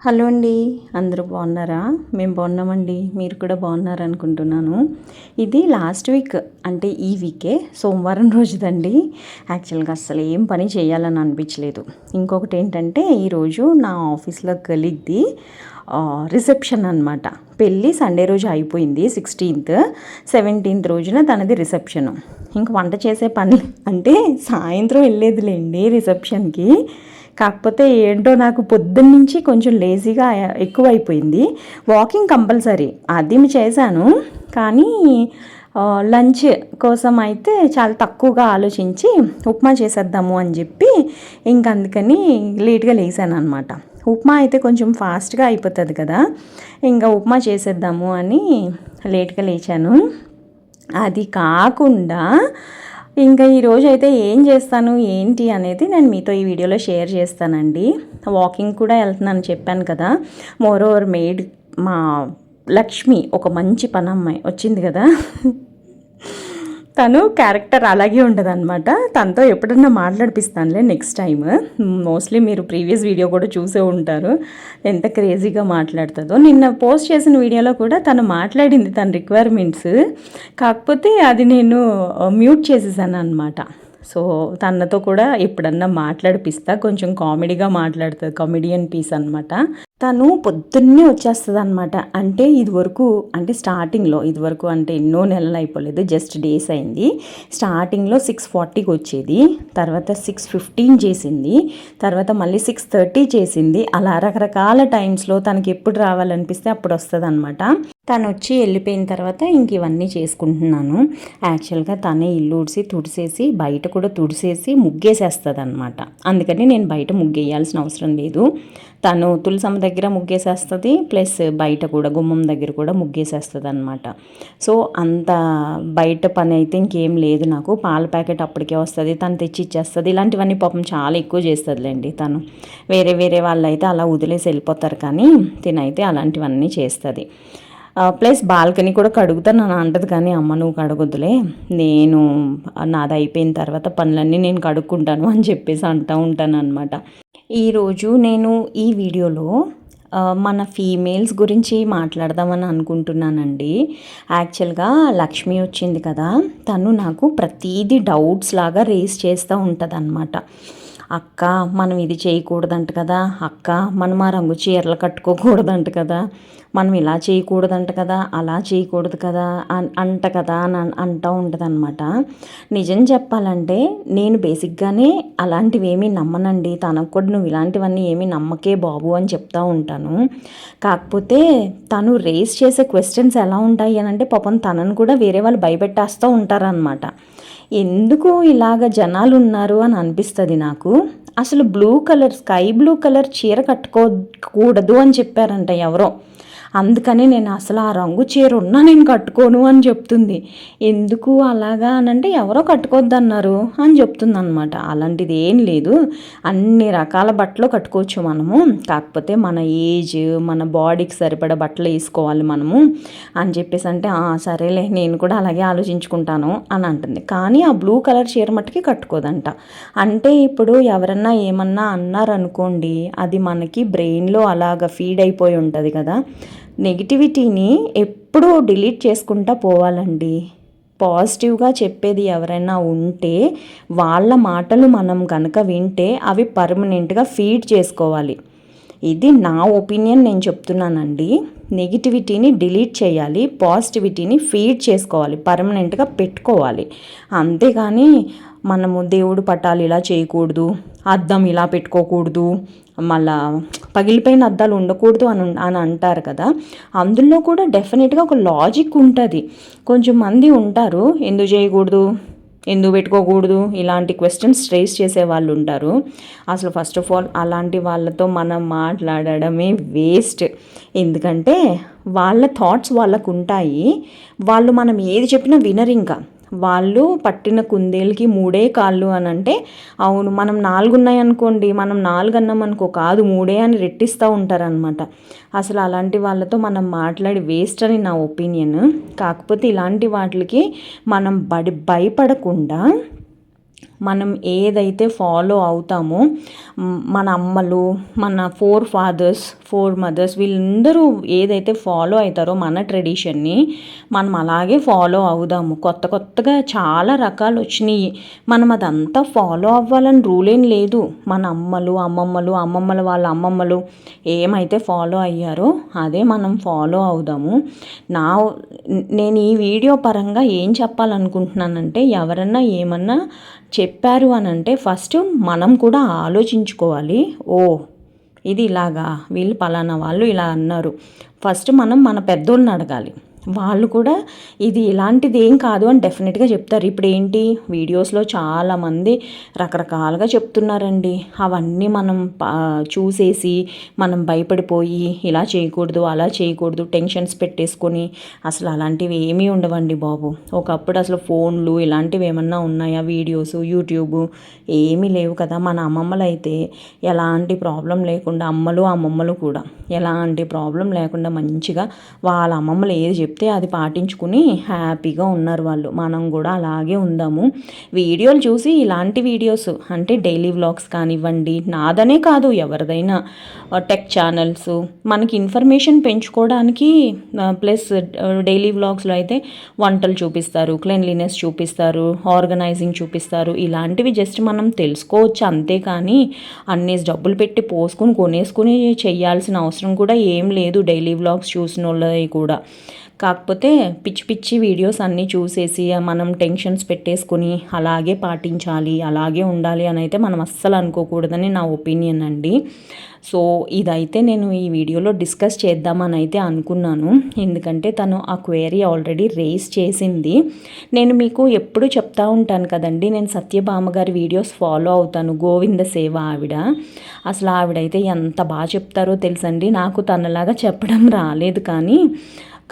Hello అండి, అందరూ బాగున్నారా? మేము బాగున్నామండి. మీరు కూడా బాగున్నారు అనుకుంటున్నాను. ఇది లాస్ట్ వీక్ అంటే ఈ వీకే సోమవారం రోజుదండి. యాక్చువల్గా అస్సలు ఏం పని చేయాలని అనిపించలేదు. ఇంకొకటి ఏంటంటే ఈరోజు నా ఆఫీస్లో కలీగ్ది రిసెప్షన్ అనమాట. పెళ్ళి సండే రోజు అయిపోయింది, 16th. 17th రోజున తనది రిసెప్షన్. ఇంక వంట చేసే పని అంటే సాయంత్రం వెళ్ళేదిలేండి రిసెప్షన్కి. కాకపోతే ఏంటో నాకు పొద్దున్నుంచి కొంచెం లేజీగా ఎక్కువైపోయింది. వాకింగ్ కంపల్సరీ అది చేశాను, కానీ లంచ్ కోసం అయితే చాలా తక్కువగా ఆలోచించి ఉప్మా చేసేద్దాము అని చెప్పి అందుకని లేట్గా లేసాను అనమాట. ఉప్మా అయితే కొంచెం ఫాస్ట్గా అయిపోతుంది కదా, ఇంకా ఉప్మా చేసేద్దాము అని లేట్గా లేచాను. అది కాకుండా ఇంకా ఈరోజు అయితే ఏం చేస్తాను ఏంటి అనేది నేను మీతో ఈ వీడియోలో షేర్ చేస్తానండి. వాకింగ్ కూడా వెళ్తున్నాను చెప్పాను కదా. మోర్ ఓవర్ మేడ్ మా లక్ష్మి ఒక మంచి పనమ్మాయి వచ్చింది కదా, తను క్యారెక్టర్ అలాగే ఉంటుంది అనమాట. తనతో ఎప్పుడన్నా మాట్లాడిపిస్తానులే నెక్స్ట్ టైం. మోస్ట్లీ మీరు ప్రీవియస్ వీడియో కూడా చూసే ఉంటారు ఎంత క్రేజీగా మాట్లాడుతుందో. నిన్న పోస్ట్ చేసిన వీడియోలో కూడా తను మాట్లాడింది తన రిక్వైర్మెంట్స్, కాకపోతే అది నేను మ్యూట్ చేసేసాను అనమాట. సో తనతో కూడా ఎప్పుడన్నా మాట్లాడిపిస్తా, కొంచెం కామెడీగా మాట్లాడుతుంది, కామెడియన్ పీస్ అనమాట. తను పొద్దున్నే వచ్చేస్తుంది అనమాట. అంటే ఇదివరకు అంటే స్టార్టింగ్లో ఇదివరకు అంటే ఎన్నో నెలలు అయిపోలేదు, జస్ట్ డేస్ అయింది. స్టార్టింగ్లో 6:40కి వచ్చేది, తర్వాత 6:15 చేసింది, తర్వాత మళ్ళీ 6:30 చేసింది. అలా రకరకాల టైమ్స్లో తనకి ఎప్పుడు రావాలనిపిస్తే అప్పుడు వస్తుంది అనమాట. తను వచ్చి వెళ్ళిపోయిన తర్వాత ఇంక ఇవన్నీ చేసుకుంటున్నాను. యాక్చువల్గా తనే ఇల్లు ఊడ్చి తుడిసేసి బయట కూడా తుడిసేసి ముగ్గేసేస్తుంది అనమాట. అందుకని నేను బయట ముగ్గేయాల్సిన అవసరం లేదు. తను తులసమ్మ దగ్గర ముగ్గేసేస్తుంది, ప్లస్ బయట కూడా గుమ్మం దగ్గర కూడా ముగ్గేసేస్తుంది అనమాట. సో అంత బయట పని అయితే ఇంకేం లేదు నాకు. పాల ప్యాకెట్ అప్పటికే వస్తుంది, తను తెచ్చి ఇచ్చేస్తుంది. ఇలాంటివన్నీ పాపం చాలా ఎక్కువ చేస్తుందిలేండి తను. వేరే వాళ్ళు అయితే అలా వదిలేసి వెళ్ళిపోతారు, కానీ తినైతే అలాంటివన్నీ చేస్తుంది. ప్లస్ బాల్కనీ కూడా కడుగుతాను అని అంటది, కానీ అమ్మ నువ్వు కడగొద్దులే, నేను నాది అయిపోయిన తర్వాత పనులన్నీ నేను కడుక్కుంటాను అని చెప్పేసి అంటూ ఉంటాను అనమాట. ఈరోజు నేను ఈ వీడియోలో మన ఫీమేల్స్ గురించి మాట్లాడదామని అనుకుంటున్నానండి. యాక్చువల్గా లక్ష్మి వచ్చింది కదా, తను నాకు ప్రతీది డౌట్స్ లాగా రేస్ చేస్తూ ఉంటుంది అనమాట. అక్క మనం ఇది చేయకూడదంట కదా, అక్క మనం ఆ రంగు చీరలు కట్టుకోకూడదంట కదా, మనం ఇలా చేయకూడదంట కదా, అలా చేయకూడదు కదా అంట కదా అని అంటూ ఉంటుంది అనమాట. నిజం చెప్పాలంటే నేను బేసిక్గానే అలాంటివి ఏమీ నమ్మనండి. తనకు కూడా నువ్వు ఇలాంటివన్నీ ఏమీ నమ్మకే బాబు అని చెప్తూ ఉంటాను. కాకపోతే తను రేస్ చేసే క్వశ్చన్స్ ఎలా ఉంటాయి అని అంటే పాపం తనను కూడా వేరే వాళ్ళు భయపెట్టేస్తూ ఉంటారనమాట. ఎందుకు ఇలాగ జనాలు ఉన్నారు అని అనిపిస్తుంది నాకు. అసలు స్కై బ్లూ కలర్ చీర కట్టుకోకూడదు అని చెప్పారంట ఎవరో, అందుకని నేను అసలు ఆ రంగు చీర ఉన్నా నేను కట్టుకోను అని చెప్తుంది. ఎందుకు అలాగా అని అంటే ఎవరో కట్టుకోవద్దన్నారు అని చెప్తుంది అనమాట. అలాంటిది ఏం లేదు, అన్ని రకాల బట్టలు కట్టుకోవచ్చు మనము, కాకపోతే మన ఏజ్ మన బాడీకి సరిపడా బట్టలు వేసుకోవాలి మనము అని చెప్పేసి అంటే సరేలే నేను కూడా అలాగే ఆలోచించుకుంటాను అని అంటుంది. కానీ ఆ బ్లూ కలర్ చీర మట్టుకి కట్టుకోదంట. అంటే ఇప్పుడు ఎవరన్నా ఏమన్నా అన్నారనుకోండి, అది మనకి బ్రెయిన్లో అలాగ ఫీడ్ అయిపోయి ఉంటుంది కదా. నెగిటివిటీని ఎప్పుడూ డిలీట్ చేసుకుంటూ పోవాలండి. పాజిటివ్గా చెప్పేది ఎవరైనా ఉంటే వాళ్ళ మాటలు మనం కనుక వింటే అవి పర్మనెంట్గా ఫీడ్ చేసుకోవాలి. ఇది నా ఒపీనియన్, నేను చెప్తున్నానండి. నెగిటివిటీని డిలీట్ చేయాలి, పాజిటివిటీని ఫీడ్ చేసుకోవాలి, పర్మనెంట్గా పెట్టుకోవాలి. అంతేగాని మనము దేవుడు పటాలు ఇలా చేయకూడదు, అద్దం ఇలా పెట్టుకోకూడదు, మళ్ళా పగిలిపోయిన అద్దాలు ఉండకూడదు అని అంటారు కదా. అందులో కూడా డెఫినెట్గా ఒక లాజిక్ ఉంటుంది. కొంచెం మంది ఉంటారు ఎందుకు చేయకూడదు, ఎందుకు పెట్టుకోకూడదు, ఇలాంటి క్వశ్చన్స్ రేస్ చేసే వాళ్ళు ఉంటారు. అసలు ఫస్ట్ ఆఫ్ ఆల్ అలాంటి వాళ్ళతో మనం మాట్లాడడమే వేస్ట్. ఎందుకంటే వాళ్ళ థాట్స్ వాళ్ళకు ఉంటాయి, వాళ్ళు మనం ఏది చెప్పినా వినరు. ఇంకా వాళ్ళు పట్టిన కుందేలకి 3 కాళ్ళు అని అంటే, అవును మనం 4 ఉన్నాయనుకోండి, మనం 4 అన్నాం అనుకో, కాదు 3 అని రెట్టిస్తూ ఉంటారనమాట. అసలు అలాంటి వాళ్ళతో మనం మాట్లాడి వేస్ట్ అని నా ఒపీనియన్. కాకపోతే ఇలాంటి వాటికి మనం భయపడకుండా మనం ఏదైతే ఫాలో అవుతామో మన అమ్మలు, మన 4 మదర్స్ వీళ్ళందరూ ఏదైతే ఫాలో అవుతారో మన ట్రెడిషన్ని మనం అలాగే ఫాలో అవుదాము. కొత్తగా చాలా రకాలు వచ్చినాయి. మనం అదంతా ఫాలో అవ్వాలని రూల్ ఏం లేదు. మన అమ్మమ్మల వాళ్ళ అమ్మమ్మలు ఏమైతే ఫాలో అయ్యారో అదే మనం ఫాలో అవుదాము. నేను ఈ వీడియో పరంగా ఏం చెప్పాలనుకుంటున్నానంటే, ఎవరన్నా ఏమన్నా చెప్పారు అని అంటే ఫస్ట్ మనం కూడా ఆలోచించుకోవాలి. ఇది ఇలాగా, వీళ్ళు పలానా వాళ్ళు ఇలా అన్నారు. ఫస్ట్ మనం మన పెద్దోళ్ళని అడగాలి. వాళ్ళు కూడా ఇది ఇలాంటిది ఏం కాదు అని డెఫినెట్గా చెప్తారు. ఇప్పుడు ఏంటి వీడియోస్లో చాలామంది రకరకాలుగా చెప్తున్నారండి. అవన్నీ మనం చూసేసి మనం భయపడిపోయి ఇలా చేయకూడదు, అలా చేయకూడదు, టెన్షన్స్ పెట్టేసుకొని అసలు అలాంటివి ఏమీ ఉండవండి బాబు. ఒకప్పుడు అసలు ఫోన్లు ఇలాంటివి ఏమన్నా ఉన్నాయా, వీడియోస్, యూట్యూబ్ ఏమీ లేవు కదా. మన అమ్మమ్మలు అయితే ఎలాంటి ప్రాబ్లం లేకుండా, అమ్మమ్మలు కూడా ఎలాంటి ప్రాబ్లం లేకుండా మంచిగా వాళ్ళ అమ్మమ్మలు ఏది చెప్తే అది పాటించుకుని హ్యాపీగా ఉన్నారు వాళ్ళు. మనం కూడా అలాగే ఉందాము. వీడియోలు చూసి ఇలాంటి వీడియోస్ అంటే డైలీ వ్లాగ్స్ కానివ్వండి, నాదనే కాదు ఎవరిదైనా టెక్ ఛానల్స్ మనకి ఇన్ఫర్మేషన్ పెంచుకోవడానికి, ప్లస్ డైలీ వ్లాగ్స్లో అయితే వంటలు చూపిస్తారు, క్లీన్లీనెస్ చూపిస్తారు, ఆర్గనైజింగ్ చూపిస్తారు. ఇలాంటివి జస్ట్ మనం తెలుసుకోవచ్చు అంతేకాని అన్ని డబ్బులు పెట్టి కొనేసుకుని చేయాల్సిన అవసరం కూడా ఏం లేదు డైలీ వ్లాగ్స్ చూసిన వాళ్ళవి కూడా. కాకపోతే పిచ్చి వీడియోస్ అన్నీ చూసేసి మనం టెన్షన్స్ పెట్టేసుకుని అలాగే పాటించాలి, అలాగే ఉండాలి అని అయితే మనం అస్సలు అనుకోకూడదని నా ఒపీనియన్ అండి. సో ఇదైతే నేను ఈ వీడియోలో డిస్కస్ చేద్దామని అయితే అనుకున్నాను. ఎందుకంటే తను ఆ క్వెరీ ఆల్రెడీ రేస్ చేసింది. నేను మీకు ఎప్పుడు చెప్తా ఉంటాను కదండి, నేను సత్యభామ గారి వీడియోస్ ఫాలో అవుతాను. గోవింద సేవ ఆవిడ, అసలు ఆవిడైతే ఎంత బాగా చెప్తారో తెలుసండి. నాకు తనలాగా చెప్పడం రాలేదు,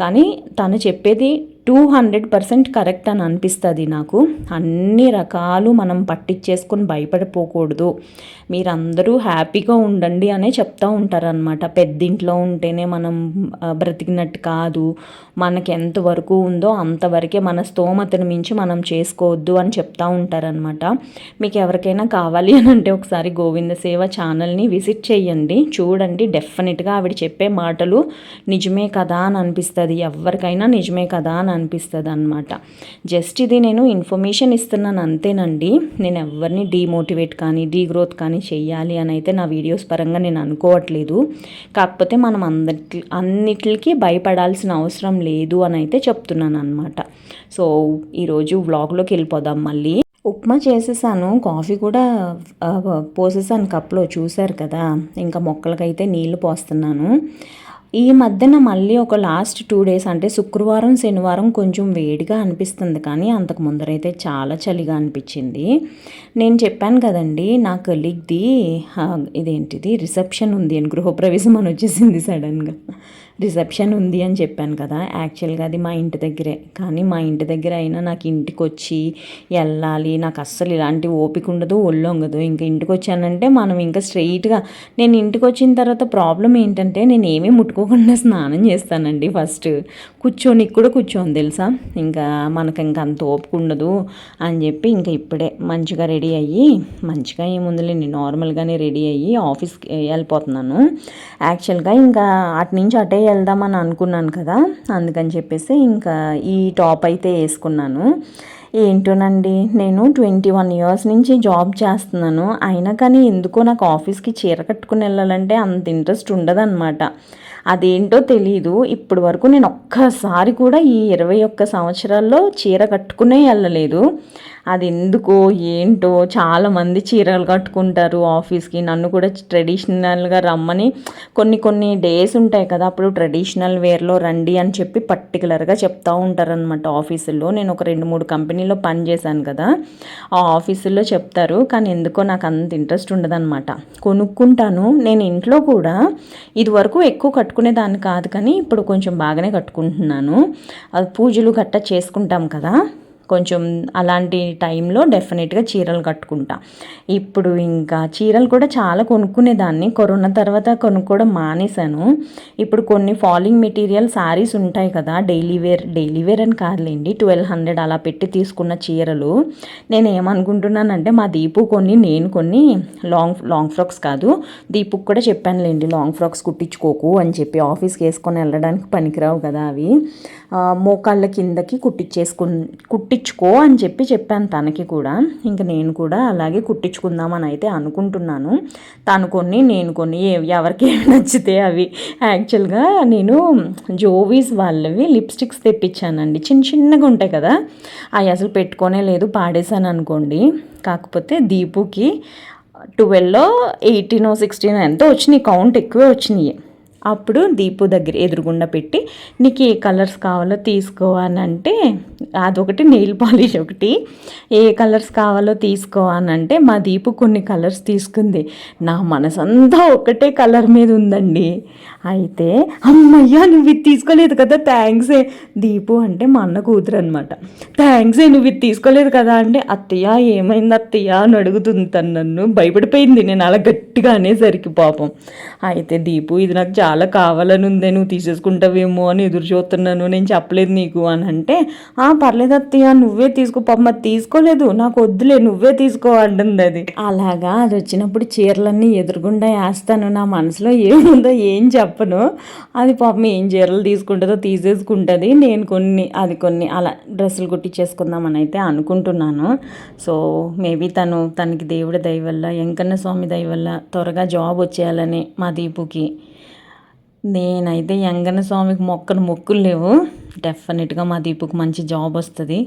కానీ తను చెప్పేది 200% కరెక్ట్ అని అనిపిస్తుంది నాకు. అన్ని రకాలు మనం పట్టించేసుకొని భయపడిపోకూడదు. మీరందరూ హ్యాపీగా ఉండండి అనే చెప్తూ ఉంటారనమాట. పెద్దింట్లో ఉంటేనే మనం బ్రతికినట్టు కాదు, మనకి ఎంతవరకు ఉందో అంతవరకే, మన స్తోమతను మించి మనం చేసుకోవద్దు అని చెప్తూ ఉంటారనమాట. మీకు ఎవరికైనా కావాలి అని అంటే ఒకసారి గోవింద సేవ ఛానల్ని విజిట్ చేయండి, చూడండి. డెఫినెట్గా ఆవిడ చెప్పే మాటలు నిజమే కదా అని అనిపిస్తుంది. ఎవరికైనా నిజమే కదా అని అనిపిస్తుంది అనమాట. జస్ట్ ఇది నేను ఇన్ఫర్మేషన్ ఇస్తున్నాను అంతేనండి. నేను ఎవరిని డీమోటివేట్ కానీ డీగ్రోత్ కానీ చెయ్యాలి అని అయితే నా వీడియోస్ పరంగా నేను అనుకోవట్లేదు. కాకపోతే మనం అన్నిటికీ భయపడాల్సిన అవసరం లేదు అని అయితే చెప్తున్నాను అనమాట. సో ఈరోజు వ్లాగ్లోకి వెళ్ళిపోదాం. మళ్ళీ ఉప్మా చేసేసాను, కాఫీ కూడా పోసేసాను కప్లో, చూశారు కదా. ఇంకా మొక్కలకైతే నీళ్లు పోస్తున్నాను. ఈ మధ్యన మళ్ళీ ఒక లాస్ట్ 2 days అంటే శుక్రవారం శనివారం కొంచెం వేడిగా అనిపిస్తుంది, కానీ అంతకు ముందరైతే చాలా చలిగా అనిపించింది. నేను చెప్పాను కదండి నా కొలీగ్ది ఇదేంటిది రిసెప్షన్ ఉంది అని, గృహప్రవేశం అని వచ్చేసింది సడన్గా. రిసెప్షన్ ఉంది అని చెప్పాను కదా, యాక్చువల్గా అది మా ఇంటి దగ్గరే. కానీ మా ఇంటి దగ్గర అయినా నాకు ఇంటికి వచ్చి వెళ్ళాలి, నాకు అస్సలు ఇలాంటి ఓపిక ఉండదు, ఒళ్ళొంగదు. ఇంకా ఇంటికి వచ్చానంటే మనం ఇంకా స్ట్రెయిట్గా, నేను ఇంటికి వచ్చిన తర్వాత ప్రాబ్లం ఏంటంటే నేను ఏమీ ముట్టుకోకుండా స్నానం చేస్తానండి. ఫస్ట్ కూర్చోని తెలుసా, ఇంకా మనకు ఇంకా అంత ఓపిక ఉండదు అని చెప్పి ఇంకా ఇప్పుడే మంచిగా రెడీ అయ్యి, మంచిగా ఏముందిలేండి నార్మల్గానే రెడీ అయ్యి ఆఫీస్కి వెళ్ళిపోతున్నాను. యాక్చువల్గా ఇంకా అటు నుంచి అటే వెళ్దామని అనుకున్నాను కదా, అందుకని చెప్పేసి ఇంకా ఈ టాప్ అయితే వేసుకున్నాను. ఏంటోనండి, నేను 21 years నుంచి జాబ్ చేస్తున్నాను, అయినా కానీ ఎందుకో నాకు ఆఫీస్కి చీర కట్టుకుని వెళ్ళాలంటే అంత ఇంట్రెస్ట్ ఉండదన్నమాట. అదేంటో తెలీదు. ఇప్పటి వరకు నేను ఒక్కసారి కూడా ఈ 21 సంవత్సరాల్లో చీర కట్టుకునే వెళ్ళలేదు. అది ఎందుకో ఏంటో, చాలామంది చీరలు కట్టుకుంటారు ఆఫీస్కి. నన్ను కూడా ట్రెడిషనల్గా రమ్మని కొన్ని డేస్ ఉంటాయి కదా, అప్పుడు ట్రెడిషనల్ వేర్లో రండి అని చెప్పి పర్టికులర్గా చెప్తూ ఉంటారనమాట ఆఫీసుల్లో. నేను ఒక 2-3 కంపెనీలో పనిచేశాను కదా, ఆ ఆఫీసుల్లో చెప్తారు. కానీ ఎందుకో నాకు అంత ఇంట్రెస్ట్ ఉండదన్నమాట. కొనుక్కుంటాను నేను ఇంట్లో కూడా. ఇదివరకు ఎక్కువ కట్టుకునేదాన్ని కాదు, కానీ ఇప్పుడు కొంచెం బాగానే కట్టుకుంటున్నాను. పూజలు గట్టా చేసుకుంటాం కదా, కొంచెం అలాంటి టైంలో డెఫినెట్గా చీరలు కట్టుకుంటా. ఇప్పుడు ఇంకా చీరలు కూడా చాలా కొనుక్కునేదాన్ని, కరోనా తర్వాత కొనుక్కోవడం మానేశాను. ఇప్పుడు కొన్ని ఫాలింగ్ మెటీరియల్ శారీస్ ఉంటాయి కదా, డైలీ వేర్ అని కాదులేండి, 1200 అలా పెట్టి తీసుకున్న చీరలు నేను ఏమనుకుంటున్నానంటే మా దీపు నేను కొన్ని లాంగ్ ఫ్రాక్స్ కాదు, దీపుకు కూడా చెప్పానులేండి లాంగ్ ఫ్రాక్స్ కుట్టించుకోకు అని చెప్పి, ఆఫీస్కి వేసుకొని వెళ్ళడానికి పనికిరావు కదా అవి, మోకాళ్ళ కిందకి కుట్టించుకో అని చెప్పాను తనకి కూడా. ఇంకా నేను కూడా అలాగే కుట్టించుకుందామని అయితే అనుకుంటున్నాను. తను కొన్ని నేను కొన్ని ఎవరికి ఏమి నచ్చితే అవి. యాక్చువల్గా నేను జోవీస్ వాళ్ళవి లిప్స్టిక్స్ తెప్పించానండి, చిన్నగా ఉంటాయి కదా, అవి అసలు పెట్టుకోనే లేదు, పాడేశాను అనుకోండి. కాకపోతే దీపుకి 12 18 16 ఎంతో వచ్చినాయి, కౌంట్ ఎక్కువే వచ్చినాయి. అప్పుడు దీపు దగ్గర ఎదురుగుండా పెట్టి నీకు ఏ కలర్స్ కావాలో తీసుకో అని అంటే, అదొకటి నెయిల్ పాలిష్ ఒకటి, ఏ కలర్స్ కావాలో తీసుకో అని అంటే మా దీపు కొన్ని కలర్స్ తీసుకుంది. నా మనసంతా ఒకటే కలర్ మీద ఉందండి. అయితే అమ్మయ్యా నువ్వు ఇది తీసుకోలేదు కదా, థ్యాంక్సే. దీపు అంటే మా అన్న కూతురు అనమాట. థ్యాంక్సే నువ్వు ఇది తీసుకోలేదు కదా అంటే, అత్తయ్య ఏమైంది అత్తయ్య అని అడుగుతుంది తను, నన్ను భయపడిపోయింది నేను అలా గట్టిగా అనేసరికి పాపం. అయితే దీపు ఇది నాకు చాలా కావాలని ఉందే, నువ్వు తీసేసుకుంటావేమో అని ఎదురు చూస్తున్నాను, నేను చెప్పలేదు నీకు అని అంటే, పర్లేదు అత్తయ్య నువ్వే తీసుకో, పాప తీసుకోలేదు నాకు వద్దులే నువ్వే తీసుకో అంటుంది అది. అలాగా అది వచ్చినప్పుడు చీరలన్నీ ఎదురుగుండా వేస్తాను, నా మనసులో ఏముందో ఏం చెప్పను. అది పాపం ఏం చీరలు తీసుకుంటుందో తీసేసుకుంటుంది, నేను కొన్ని అలా డ్రెస్సులు కుట్టించేసుకుందామని అయితే అనుకుంటున్నాను. సో మేబీ తనకి దేవుడి దయ వల్ల, వెంకన్న స్వామి దయ వల్ల త్వరగా జాబ్ వచ్చేయాలని మా దీపుకి. నేనైతే వెంకన్న స్వామికి మొక్కులు లేవు, డెఫినెట్గా మా దీపుకి మంచి జాబ్ వస్తుంది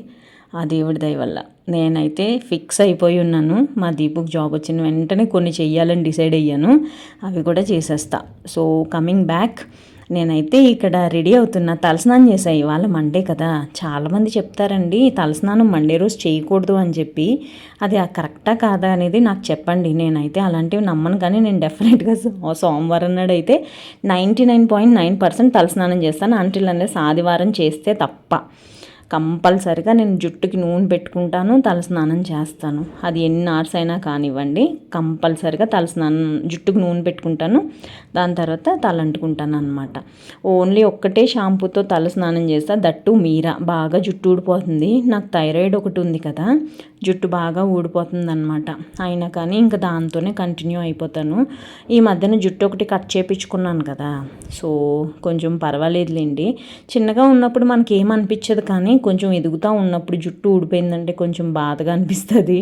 ఆ దేవుడి దయ వల్ల. నేనైతే ఫిక్స్ అయిపోయి ఉన్నాను, మా దీపుకి జాబ్ వచ్చిన వెంటనే కొన్ని చెయ్యాలని డిసైడ్ అయ్యాను, అవి కూడా చేసేస్తా. సో కమింగ్ బ్యాక్, నేనైతే ఇక్కడ రెడీ అవుతున్నా, తలస్నానం చేశాను. ఇవాళ మండే కదా, చాలామంది చెప్తారండి తలస్నానం మండే రోజు చేయకూడదు అని చెప్పి, అది కరెక్టా కాదా అనేది నాకు చెప్పండి. నేనైతే అలాంటివి నమ్మను, కానీ నేను డెఫినెట్గా సోమవారం నాడు అయితే 99.9% తలస్నానం చేస్తాను, అంటిల్ అనేది ఆదివారం చేస్తే తప్ప. కంపల్సరిగా నేను జుట్టుకి నూనె పెట్టుకుంటాను, తలస్నానం చేస్తాను, అది ఎన్ని అవర్స్ అయినా కానివ్వండి, కంపల్సరిగా జుట్టుకు నూనె పెట్టుకుంటాను, దాని తర్వాత తల అంటుకుంటాను అనమాట. ఓన్లీ ఒక్కటే షాంపూతో తలస్నానం చేస్తా, దట్టు మీరా, బాగా జుట్టు ఊడిపోతుంది, నాకు థైరాయిడ్ ఒకటి ఉంది కదా, జుట్టు బాగా ఊడిపోతుంది అనమాట. అయినా కానీ ఇంకా దాంతోనే కంటిన్యూ అయిపోతాను. ఈ మధ్యన జుట్టు ఒకటి కట్ చేయించుకున్నాను కదా, సో కొంచెం పర్వాలేదులేండి. చిన్నగా ఉన్నప్పుడు మనకి ఏమనిపించదు, కానీ కొంచెం ఎదుగుతూ ఉన్నప్పుడు జుట్టు ఊడిపోయిందంటే కొంచెం బాధగా అనిపిస్తుంది.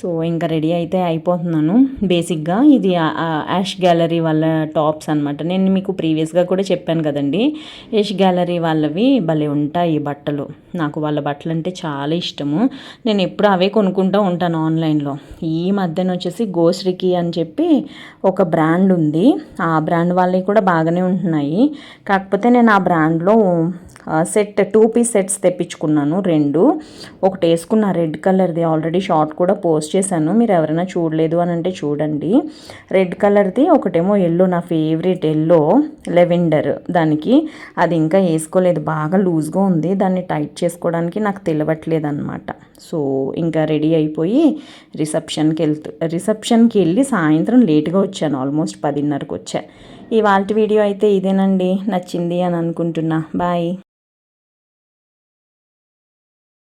సో ఇంకా రెడీ అయితే అయిపోతున్నాను. బేసిక్గా ఇది యాష్ గ్యాలరీ వాళ్ళ టాప్స్ అనమాట. నేను మీకు ప్రీవియస్గా కూడా చెప్పాను కదండి, యాష్ గ్యాలరీ వాళ్ళవి భలే ఉంటాయి బట్టలు, నాకు వాళ్ళ బట్టలు అంటే చాలా ఇష్టము. నేను ఎప్పుడు అవే కొనుక్కుంటూ ఉంటాను ఆన్లైన్లో. ఈ మధ్యన వచ్చేసి గోశ్రీకి అని చెప్పి ఒక బ్రాండ్ ఉంది, ఆ బ్రాండ్ వాళ్ళవి కూడా బాగానే ఉంటున్నాయి. కాకపోతే నేను ఆ బ్రాండ్లో సెట్ 2 పీస్ సెట్స్ తెప్పించుకున్నాను, 2. ఒకటి వేసుకున్న రెడ్ కలర్ది, ఆల్రెడీ షార్ట్ కూడా పోస్ట్ చేశాను, మీరు ఎవరైనా చూడలేదు అని అంటే చూడండి. రెడ్ కలర్ది, ఒకటేమో ఎల్లో, నా ఫేవరెట్ ఎల్లో లెవెండర్, దానికి అది ఇంకా వేసుకోలేదు, బాగా లూజ్గా ఉంది, దాన్ని టైట్ చేసుకోవడానికి నాకు తెలియట్లేదు అనమాట. సో ఇంకా రెడీ అయిపోయి రిసెప్షన్కి వెళ్ళి సాయంత్రం లేట్గా వచ్చాను, ఆల్మోస్ట్ 10:30కి వచ్చా. ఇవాళ వీడియో అయితే ఇదేనండి, నచ్చింది అని అనుకుంటున్నా. బాయ్.